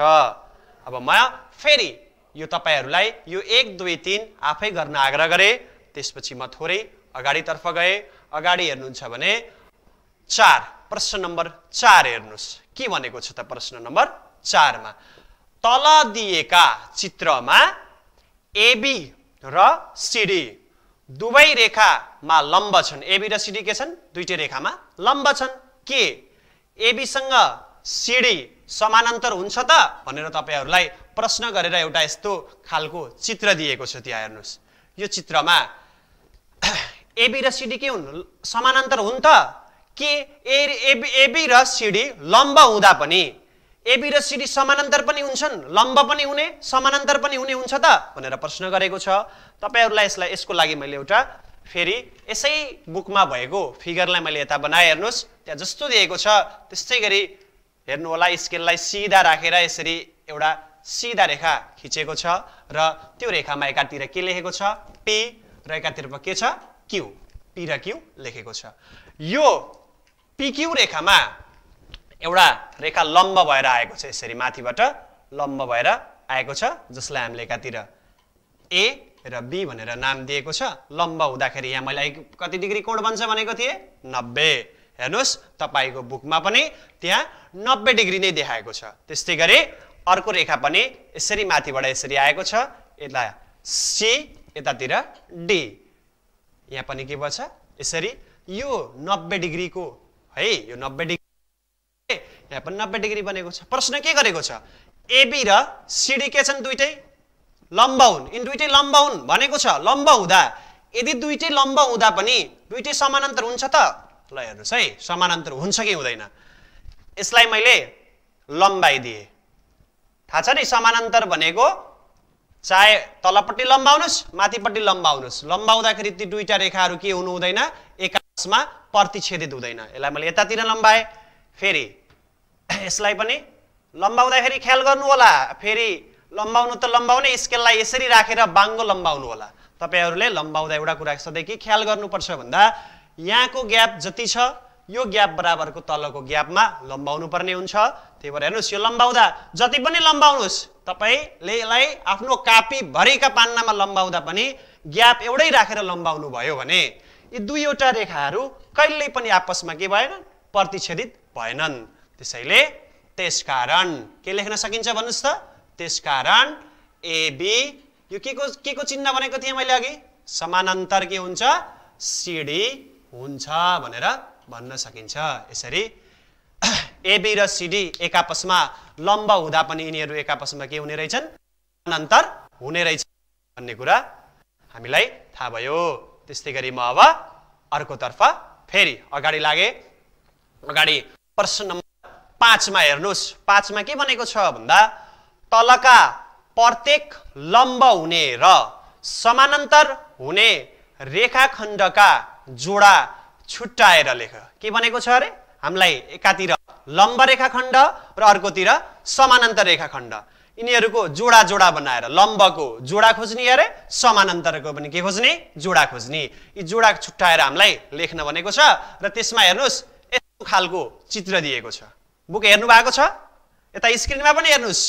Speaker 1: अब म फेरि यो तपाईहरूलाई यो 1 2 3 आफै गर्न आग्रह गरे। त्यसपछि म थोरै अगाडितर्फ गए। अगाडि हेर्नुहुन्छ भने 4 प्रश्न नम्बर 4 हेर्नुस् के भनेको छ त। प्रश्न नम्बर 4 मा तल दिएका चित्रमा एबी र सीडी दुवै रेखामा लम्ब छन्। एबी र सीडी के छन्? दुईटै रेखामा लम्ब छन्। के एबी सँग सीडी समानान्तर हुन्छ त भनेर तपाईहरूलाई प्रश्न गरेर एउटा यस्तो खालको चित्र दिएको छ। त्यहाँ हेर्नुस् यो चित्रमा एबी र सीडी के हुन्? समानान्तर हुन् त? के एबी र सीडी लम्ब हुँदा पनि एबी र सीडी समानान्तर पनि हुन्छन्, लम्ब पनि हुने, समानान्तर पनि हुने हुन्छ त भनेर प्रश्न गरेको छ। तपाईहरूलाई यसको लागि मैले एउटा फेरि यसै बुकमा भएको फिगरलाई मैले यता बनाए। हेर्नुस् त्यहाँ जस्तो दिएको छ त्यस्तै गरी हेर्नु होला। स्केललाई सिधा राखेर यसरी एउटा सिधा रेखा खिचेको छ र त्यो रेखामा एकातिर के लेखेको छ? पी र एकातिर के छ? क्यू। पी र क्यू लेखेको छ। यो पीक्यू रेखामा एउटा रेखा लम्ब भएर आएको छ। यसरी माथिबाट लम्ब भएर आएको छ जसलाई हामीले एकातिर ए र बी भनेर नाम दिएको छ। लम्ब हुँदाखेरि यहाँ मैले कति डिग्री कोण बन्छ भनेको थिएँ? 90। हेर्नुस् तपाईको बुकमा पनि त्यहाँ 90 डिग्री नै देखाएको छ। त्यस्तै गरी अर्को रेखा पनि यसरी माथिबाट यसरी आएको छ। यता सी यतातिर डी। यहाँ पनि के भन्छ? यसरी यो 90 डिग्रीको है, यो 90 डिग्री यहाँ पनि 90 डिग्री बनेको छ। प्रश्न के गरेको छ? एबी र सीडी के छन्? दुईटै लम्ब हुन्। यिन दुईटै लम्ब हुन् भनेको छ। लम्ब हुँदा यदि दुईटै लम्ब हुँदा पनि दुईटै समानान्तर हुन्छ त? ल हेर्नुस् है समानान्तर हुन्छ कि हुँदैन। यसलाई मैले लम्बाइ दिए। थाहा छ नि समानान्तर भनेको चाहे तलपट्टि लम्बाउनुस् माथिपट्टि लम्बाउनुस्, लम्बाउँदाखेरि ती दुईटा रेखाहरू के हुनु हुँदैन? एक आपसमा प्रतिच्छेदित हुँदैन। यसलाई मैले यतातिर लम्बाए। फेरि यसलाई पनि लम्बाउँदाखेरि ख्याल गर्नु होला। फेरि लम्बाउनु त लम्बाउने, स्केललाई यसरी राखेर बाङ्गो लम्बाउनु होला। तपाईहरूले लम्बाउँदा एउटा कुरा सधैँ के ख्याल गर्नुपर्छ भन्दा यहाँको ग्याप जति छ यो ग्याप बराबरको तलको ग्यापमा लम्बाउनु पर्ने हुन्छ। त्यही भएर हेर्नुस् यो लम्बाउँदा जति पनि लम्बाउनुस् तपाईले यसलाई आफ्नो कापी भरिका पान्नामा लम्बाउँदा पनि ग्याप एउटै राखेर लम्बाउनु भयो भने यी दुईवटा रेखाहरू कहिल्यै पनि आपसमा के भएनन्? प्रतिच्छेदित भएनन्। त्यसैले त्यसकारण के लेख्न सकिन्छ भन्नुस् त? त्यसकारण एबी यो के को चिन्ह भनेको थिएँ मैले अघि? समानान्तर के हुन्छ? सीडी हुन्छ भनेर भन्न सकिन्छ। यसरी एबी र सीडी एक आपसमा लम्ब हुँदा पनि यिनीहरू एक आपसमा के हुने रहेछन्? समानान्तर हुने रहेछ भन्ने कुरा हामीलाई थाहा भयो। त्यस्तै गरी म अब अर्कोतर्फ फेरि अगाडि लागे। अगाडि प्रश्न नम्बर 5 मा हेर्नुस्। 5 मा के भनेको छ भन्दा तलका प्रत्येक लम्ब हुने र समानान्तर हुने रेखाखण्डका जोडा छुट्याएर लेख। के भनेको छ अरे? हामीलाई एकातिर लम्ब रेखाखण्ड र अर्कोतिर समानान्तर रेखाखण्ड। यिनीहरूको जोडा जोडा बनाएर लम्बको जोडा खोज्ने अरे समानान्तरको पनि के खोज्ने जोडा खोज्ने। यी जोडा छुट्याएर हामीलाई लेख्न भनेको छ र त्यसमा हेर्नुस् यस्तो खालको चित्र दिएको छ। बुक हेर्नु भएको छ? यता स्क्रिनमा पनि हेर्नुस्।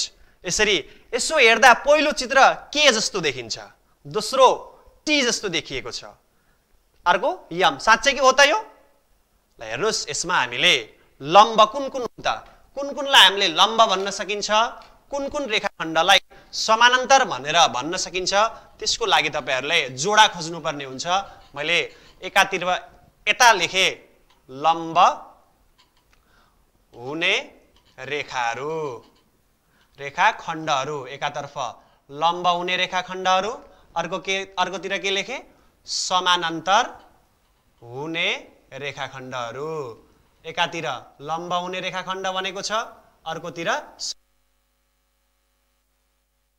Speaker 1: यसरी यसो हेर्दा पहिलो चित्र के जस्तो देखिन्छ, दोस्रो टी जस्तो देखिएको छ, अर्को यम। साँच्चै के हो त यो? ल हेर्नुस्, यसमा हामीले लम्ब कुन कुन हुन्छ, कुन कुनलाई हामीले लम्ब भन्न सकिन्छ, कुन कुन रेखाखण्डलाई समानान्तर भनेर भन्न सकिन्छ, त्यसको लागि तपाईहरुले जोडा खोज्नुपर्ने हुन्छ। मैले एकातिर यता लेखे लम्ब हुने रेखाहरू, रेखाखण्डहरू, एकातर्फ लम्ब हुने रेखाखण्डहरू, अर्कोतिर के लेखे समानान्तर हुने रेखाखण्डहरू। एकातिर लम्ब हुने रेखाखण्ड भनेको छ, अर्कोतिर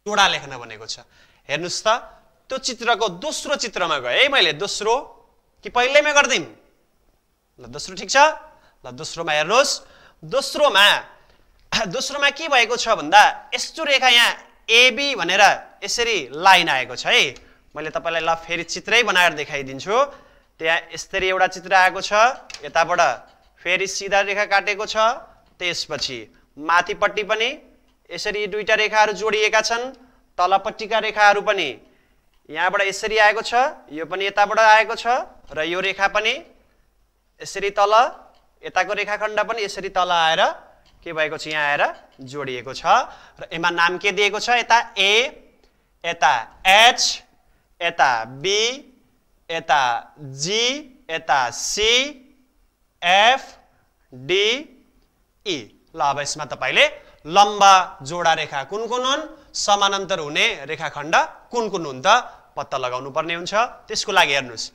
Speaker 1: जोडा लेख्न भनेको छ। हेर्नुस् त, त्यो चित्रको दोस्रो चित्रमा गए है मैले। दोस्रो कि पहिल्यैमै गर्दिम? ल दोस्रो ठिक छ। ल दोस्रोमा हेर्नुस्, दोस्रोमा के भएको छ भन्दा यस्तो रेखा यहाँ एबी भनेर यसरी लाइन आएको छ है। मैले तपाईलाई ल फेरि चित्रै बनाएर देखाइदिन्छु। त्यहाँ यसरी एउटा चित्र आएको छ, यताबाट फेरि सिधा रेखा काटेको छ, त्यसपछि माथिपट्टि पनि यसरी दुईटा रेखाहरू जोडिएका छन्, तलपट्टिका रेखाहरू पनि यहाँबाट यसरी आएको छ, यो पनि यताबाट आएको छ, र यो रेखा पनि यसरी तल, यताको रेखाखण्ड पनि यसरी तल आएर के भएको छ, यहाँ आएर जोडिएको छ। र यसमा नाम के दिएको छ, यता ए, यता एच, यता बी, यता जी, यता सी, एफ, डी, ई। ल अब यसमा तपाईले लम्बा जोडा रेखा कुन कुन हुन्, समानान्तर हुने रेखाखण्ड कुन कुन हुन् त पत्ता लगाउनु पर्ने हुन्छ। त्यसको लागि हेर्नुस्,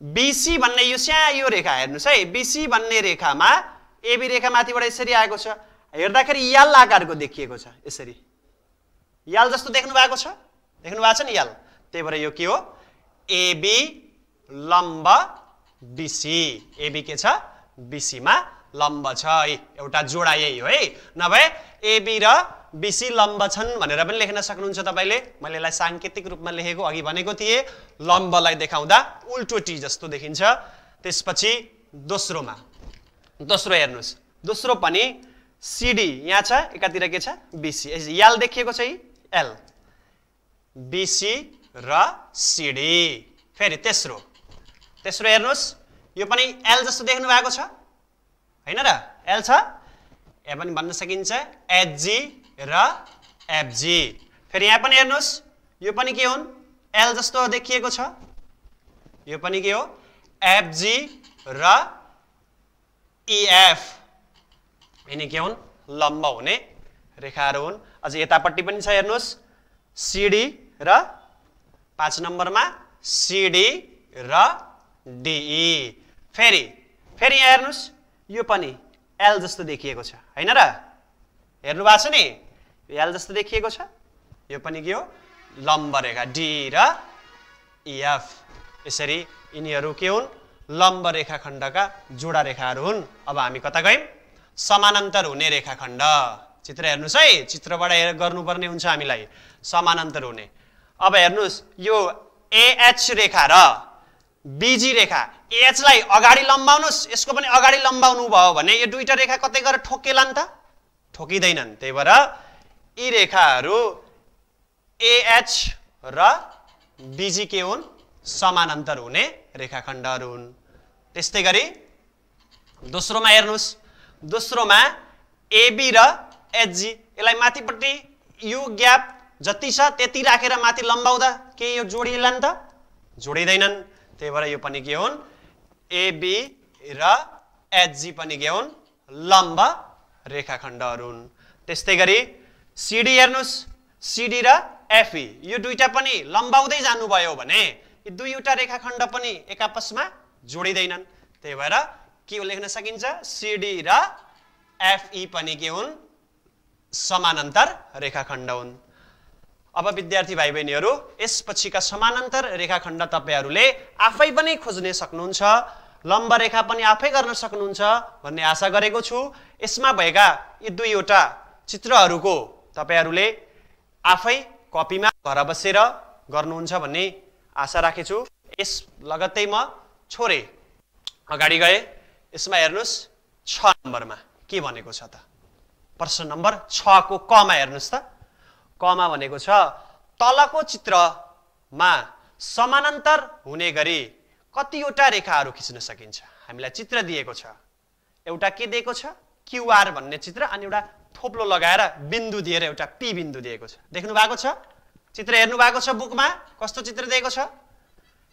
Speaker 1: बीसी भन्ने यो रेखा हेर्नुस् है। बीसी भन्ने रेखामा एबी रेखा माथिबाट यसरी आएको छ, हेर्दाखेरि याल आकारको देखिएको छ, यसरी याल जस्तो देख्नु भएको छ, नि याल। त्यही भएर यो के हो, एबी लम्ब बीसी। एबी के छ, बीसीमा लम्ब छ है। एउटा जोडा यही हो है। नभए एबी र बीसी लम्ब छन् भनेर पनि लेख्न सक्नुहुन्छ तपाईले। मैले यसलाई सांकेतिक रूपमा लेखेको, अघि भनेको थिएँ लम्बलाई देखाउँदा उल्टो टी जस्तो देखिन्छ। त्यसपछि दोस्रो हेर्नुस्, दोस्रो पनि सीडी यहाँ छ, एकातिर के छ, बीसी। याल देखिएको छ, एल, बीसी र सीडी। फेरि तेस्रो हेर्नुस्, यो पनि एल जस्तो देख्नु भएको छ हैन र? एल छ। यहाँ पनि भन्न सकिन्छ एचजी र एफजी। फेरि यहाँ पनि हेर्नुस्, यो पनि के हुन्, एल जस्तो देखिएको छ, यो पनि के हो, एफजी र इएफ। यिनी के हुन्, लम्ब हुने रेखाहरू हुन्। अझ यतापट्टि पनि छ हेर्नुस्, सीडी र 5 नम्बरमा सीडी र डीई। फेरि यहाँ हेर्नुस्, यो पनि एल जस्तो देखिएको छ हैन र? हेर्नु भएको छ नि, एल जस्तो देखिएको छ। यो पनि के हो, लम्ब रेखा डी र इएफ। यसरी यिनीहरू के हुन्, लम्ब रेखाखण्डका जोडा रेखाहरू हुन्। अब हामी कता गयौं, समानान्तर हुने रेखाखण्ड। चित्र हेर्नुस् है, चित्रबाट गर्नुपर्ने हुन्छ हामीलाई समानान्तर हुने। अब हेर्नुस्, यो एएच रेखा र बीजी रेखा, एएच लाई अगाडि लम्बाउनुस्, यसको पनि अगाडि लम्बाउनु भयो भने यो दुईटा रेखा कतै गएर ठोकेलान् त? ठोकिदैनन्। त्यही भएर यी रेखाहरू एएच र बीजी के हुन्, समानान्तर हुने रेखाखण्डहरू हुन्। त्यस्तै गरी दोस्रोमा हेर्नुस्, दोस्रोमा एबी र एचजी, यसलाई माथिपट्टि यो ग्याप जति छ त्यति राखेर माथि लम्बाउँदा के यो जोडिएलान् त? जोडिदैनन्। त्यही भएर यो पनि के हुन्, एबी र एचजी पनि के हुन्, लम्ब रेखाखण्डहरू हुन्। त्यस्तै गरी सीडी हेर्नुस्, सीडी र एफई, यो दुईटा पनि लम्बाउँदै जानुभयो भने यी दुईवटा रेखाखण्ड पनि एक आपसमा जोडिदैनन्। त्यही भएर के लेख्न सकिन्छ, सीडी र एफई पनि के हुन्, समानान्तर रेखाखण्ड हुन्। अब विद्यार्थी भाइ बहिनीहरू, यसपछिका समानान्तर रेखाखण्ड तपाईहरूले आफै पनि खोज्न सक्नुहुन्छ, लम्ब रेखा पनि आफै गर्न सक्नुहुन्छ भन्ने आशा गरेको छु। यसमा भएका यी दुईवटा चित्रहरूको तपाईहरूले आफै कपीमा घर बसेर गर्नुहुन्छ भन्ने आशा राखेछु। यस लगत्तै म छोरे अगाडि गए। यसमा हेर्नुस् 6 नम्बरमा के भनेको छ त? प्रश्न नम्बर 6 को कमा हेर्नुस् त। कमा भनेको छ तलको चित्रमा समानान्तर हुने गरी कतिवटा रेखाहरू खिच्न सकिन्छ। हामीलाई चित्र दिएको छ, एउटा के दिएको छ क्यूआर भन्ने चित्र, अनि एउटा थोप्लो लगाएर बिन्दु दिएर एउटा पी बिन्दु दिएको छ। देख्नु भएको छ? चित्र हेर्नु भएको छ बुकमा? कस्तो चित्र दिएको छ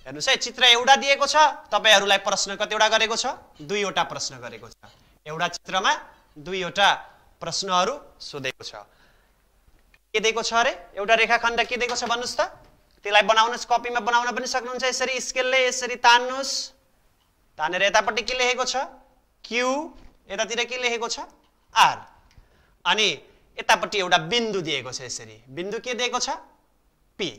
Speaker 1: हेर्नुस् है। चित्र एउटा दिएको छ, तपाईहरुलाई प्रश्न कतिवटा गरेको छ? 2वटा प्रश्न गरेको छ। एउटा चित्रमा 2वटा प्रश्नहरू सोधेको छ। के दिएको छ अरे? एउटा रेखाखण्ड के दिएको छ भन्नुस् त? त्यसलाई बनाउनुस्, कपीमा बनाउन पनि सक्नुहुन्छ। यसरी स्केलले यसरी तान्नुस्, तानेर यतापट्टि के लेखेको छ क्यू, यतातिर के लेखेको छ आर, अनि यतापट्टि एउटा बिन्दु दिएको छ। यसरी बिन्दु के दिएको छ पी।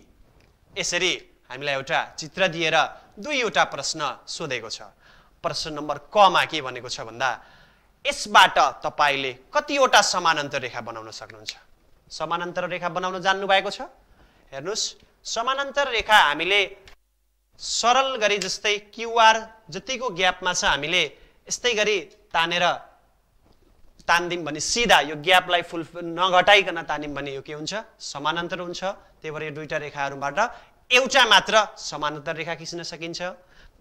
Speaker 1: यसरी हामीलाई एउटा चित्र दिएर 2वटा प्रश्न सोधेको छ। प्रश्न नम्बर कमा के भनेको छ भन्दा यसबाट तपाईले कतिवटा समानान्तर रेखा बनाउन सक्नुहुन्छ? समानान्तर रेखा बनाउन जान्नु भएको छ? हेर्नुस्, समानान्तर रेखा हामीले सरल गरी जस्तै क्यूआर जतिको ग्यापमा छ हामीले यस्तै गरी तानेर तान्दिम भने सिधा यो ग्यापलाई फुल नघटाइकन तानिम भने यो के हुन्छ समानान्तर हुन्छ। त्यही भएर यो 2टा रेखाहरूबाट एउटा मात्र समानान्तर रेखा खिच्न सकिन्छ।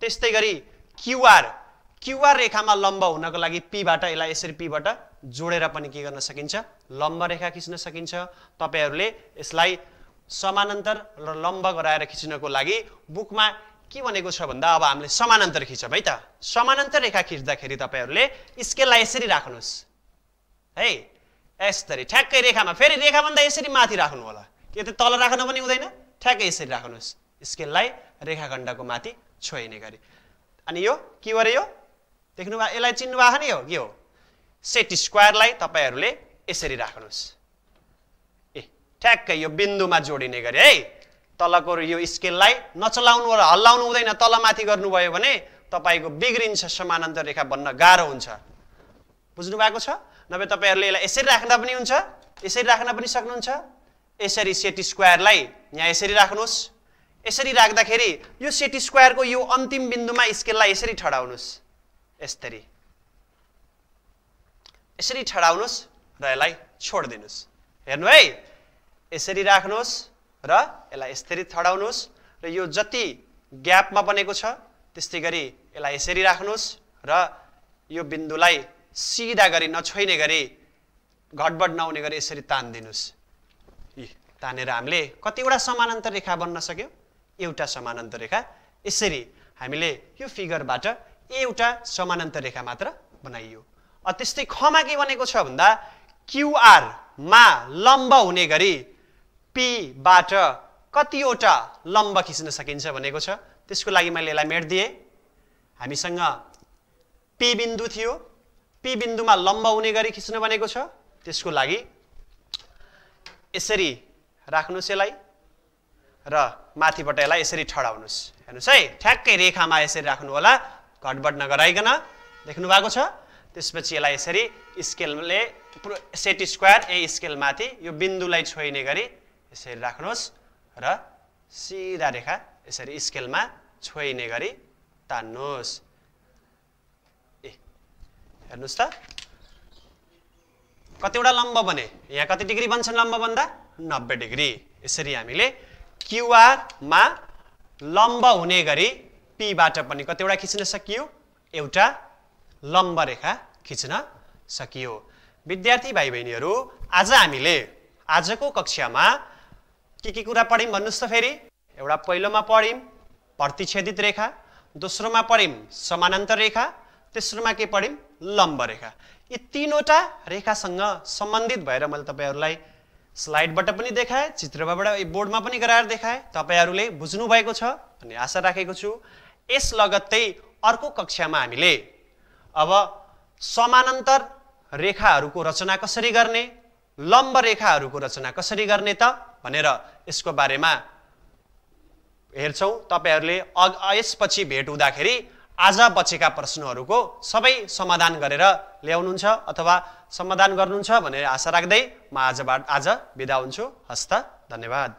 Speaker 1: त्यस्तै गरी क्यूआर रेखामा लम्ब हुनको लागि पीबाट यसलाई यसरी पीबाट जोडेर पनि के गर्न सकिन्छ लम्ब रेखा खिच्न सकिन्छ। तपाईहरुले यसलाई समानान्तर र लम्ब गराएर खिच्नको लागि बुकमा के भनेको छ भन्दा अब हामीले समानान्तर खिचौँ है त। समानान्तर रेखा खिच्दाखेरि तपाईहरुले स्केललाई यसरी राख्नुस् है, यसरी ठ्याक्कै रेखामा। फेरि रेखा भन्दा यसरी माथि राख्नु होला, के त तल राख्न पनि हुँदैन, ठ्याक्कै यसरी राख्नुस् स्केललाई रेखाखण्डको माथि छोइने गरी। अनि यो के गरे यो देख्नु भयो, यसलाई चिन्नु भएको नि, हो के हो सेट स्क्वायरलाई तपाईहरुले यसरी राख्नुस्। ठ्याक्कै यो बिन्दुमा जोडिने गरी है। तलको यो स्केललाई नचलाउनु र हल्लाउनु हुँदैन, तल माथि गर्नुभयो भने तपाईको बिग्रिन्छ, समानान्तर रेखा बन्न गाह्रो हुन्छ। बुझ्नु भएको छ? नभए तपाईहरुले यसलाई यसरी राख्दा पनि हुन्छ, यसरी राख्न पनि सक्नुहुन्छ। यसरी सेट स्क्वायरलाई यहाँ यसरी राख्नुस्। यसरी राख्दाखेरि यो सेट स्क्वायरको यो अन्तिम बिन्दुमा स्केललाई यसरी ठडाउनुस्, यसरी यसरी ठडाउनुस् र यसलाई छोड्दिनुस्। हेर्नु है, यसरी राख्नुस् र यसलाई यसरी ठडाउनुस् र यो जति ग्यापमा बनेको छ त्यस्तै गरी यसलाई यसरी राख्नुस् र यो बिन्दुलाई सिधा गरी नछोइने गरी घटबड नहुने गरी यसरी तान्दिनुस्। तानेर हामीले कतिवटा समानान्तर रेखा बन्न सक्यो? एउटा समानान्तर रेखा। यसरी हामीले यो फिगरबाट एउटा समानान्तर रेखा मात्र बनाइयो। त्यस्तै खमा के भनेको छ भन्दा क्यूआर मा लम्ब हुने गरी पी बाट कतिवटा लम्ब खिच्न सकिन्छ भनेको छ। त्यसको लागि मैले यसलाई मेट दिए। हामीसँग पी बिन्दु थियो, पी बिन्दुमा लम्ब हुने गरी खिच्न भनेको छ। त्यसको लागि यसरी राख्नुस् यसलाई र माथिबाट यसलाई यसरी ठडाउनुस्। हेर्नुस् है, ठ्याक्कै रेखामा यसरी राख्नु होला, घटबड नगराइकन। देख्नु भएको छ? त्यसपछि यसलाई यसरी स्केलले सेट स्क्वायर स्केल माथि यो बिन्दुलाई छोइने गरी यसरी राख्नुस् र सिधा रेखा यसरी स्केलमा छोइने गरी तान्नुस्। हेर्नुस् त कतिवटा लम्ब बने। यहाँ कति डिग्री बन्छन् लम्ब भन्दा 90 डिग्री। यसरी हामीले क्यूआर मा लम्ब हुने गरी पी बाट पनि कतिवटा खिच्न सकियो? एउटा लम्ब रेखा खिच्न सकियो। विद्यार्थी भाइ बहिनीहरू, आज हामीले आजको कक्षामा के कुरा पढ्यौं भन्नुस् त? फेरि एउटा पहिलोमा पढ्यौं प्रतिच्छेदित रेखा, दोस्रोमा पढ्यौं समानान्तर रेखा, तेस्रोमा के पढ्यौं लम्ब रेखा। यी तीनवटा रेखासँग सम्बन्धित भएर मैले तपाईहरुलाई स्लाइडबाट पनि देखाए, चित्रबाट बोर्डमा पनि गराएर देखाए। तपाईहरुले बुझ्नु भएको छ अनि आशा राखेको छु। यस लगत्तै अर्को कक्षामा हामीले अब समानान्तर रेखाहरूको रचना कसरी गर्ने, लम्ब रेखाहरूको रचना कसरी गर्ने त भनेर यसको बारेमा हेर्छौं। तपाईहरुले यसपछि भेट हुँदाखेरि आज बचेका प्रश्नहरूको सबै समाधान गरेर ल्याउनुहुन्छ अथवा समाधान गर्नुहुन्छ भनेर आशा राख्दै म आज बिदा हुन्छु। हस्त, धन्यवाद।